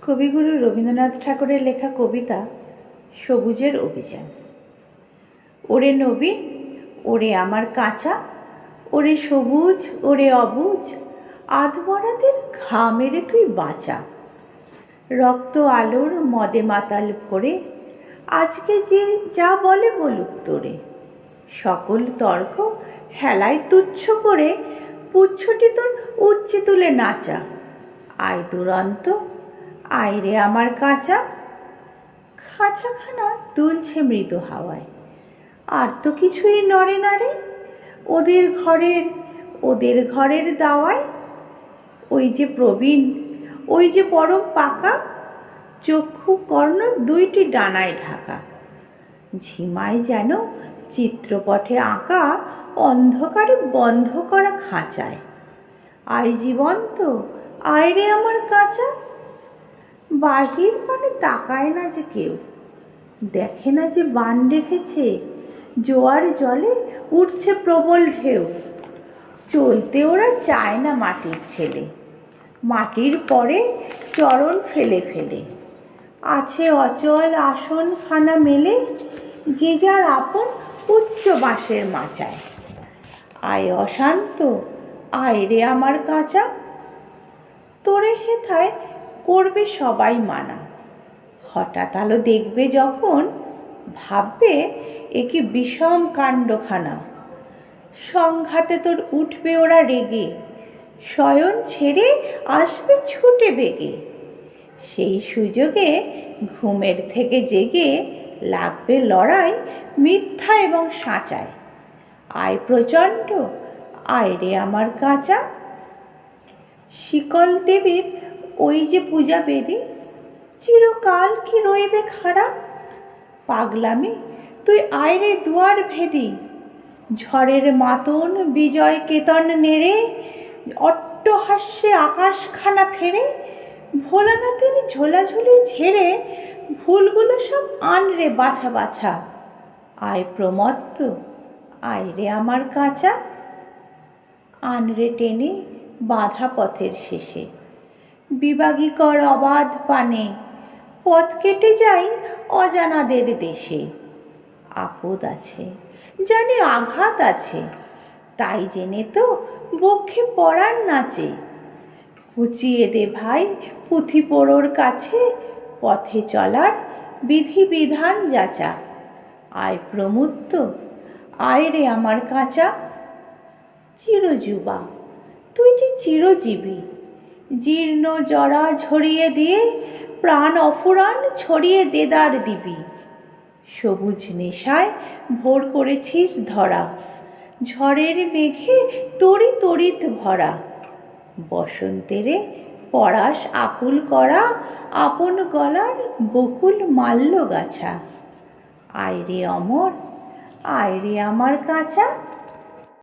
কবিগুরু রবীন্দ্রনাথ ঠাকুরের লেখা কবিতা সবুজের অভিযান। ওরে নবীন, ওরে আমার কাঁচা, ওরে সবুজ, ওরে অবুজ, আধমরাদের ঘামেরে তুই বাঁচা। রক্ত আলোর মদে মাতাল ভরে আজকে যে যা বলে বলুক তোরে। সকল তর্ক হেলায় তুচ্ছ করে পুচ্ছটি তোর উচ্চে তুলে নাচা। আয় দুরন্ত, আয় রে আমার কাঁচা। খাঁচাখানা দুলছে মৃদু হাওয়ায়, আর তো কিছুই নড়ে না রে ওদের ঘরের দাওয়ায়। ওই যে প্রবীণ, ওই যে পরম পাকা, চক্ষু কর্ণ দুইটি ডানায় ঢাকা। ঝিমায় যেন চিত্রপটে আঁকা অন্ধকারে বন্ধ করা খাঁচায়। আয় জীবন্ত, আয় রে আমার কাঁচা। বাহির মানে তাকায় না যে কেউ, দেখে না যে বান রেখেছে, জোয়ার জলে উঠছে প্রবল ঢেউ। চলতে ওরা চায় না মাটির ছেলে, মাটির পরে চরণ ফেলে ফেলে। আছে অচল আসন খানা মেলে, যে যার আপন উচ্চ বাঁশের মাচায়। আয় অশান্ত, আয় রে আমার কাঁচা। তোরে হেথায় করবে সবাই মানা, হঠাৎ আলো দেখবে যখন ভাববে এ কি বিষম কাণ্ডখানা। সংঘাতে তোর উঠবে ওরা রেগে, শয়ন ছেড়ে আসবে ছুটে বেগে। সেই সুযোগে ঘুমের থেকে জেগে লাগবে লড়াই মিথ্যা এবং সাঁচায়। আয় প্রচণ্ড, আয় রে আমার কাঁচা। শিকল দেবীর ওই যে পূজা বেদি, চিরকাল কি রইবে খাড়া। পাগলামি তুই আয় রে দুয়ার ভেদি, ঝড়ের মাতন বিজয় কেতন নেড়ে অট্টহাস্যে আকাশখানা ফেরে। ভোলানাথের ঝোলাঝুলি ঝেড়ে ভুলগুলো সব আনরে বাছা বাছা। আয় প্রমত্ত, আয় রে আমার কাঁচা। আনরে টেনে বাধা পথের শেষে, বিবাগীকর অবাধ পানে, পথ কেটে যাই অজানাদের দেশে। আপদ আছে, জানি আঘাত আছে, তাই জেনে তো বক্ষে পরাণ নাচে। ঘুচিয়ে দে ভাই পুঁথি পোড়োর কাছে, পথে চলার বিধি বিধান যাচা। আয় প্রমুক্ত, আয় রে আমার কাঁচা। চিরযুবা তুই যে চিরজীবী, জীর্ণ জরা ঝরিয়ে দিয়ে প্রাণ অফুরান ছড়িয়ে দেদার দিবি। সবুজ নেশায় ভোর করেছিস ধরা, ঝড়ের মেঘে তরি তরিত ভরা। বসন্তেরে পরাশ আকুল করা আপন গলার বকুল মাল্য গাছা। আয় রে অমর, আয় রে আমার কাঁচা।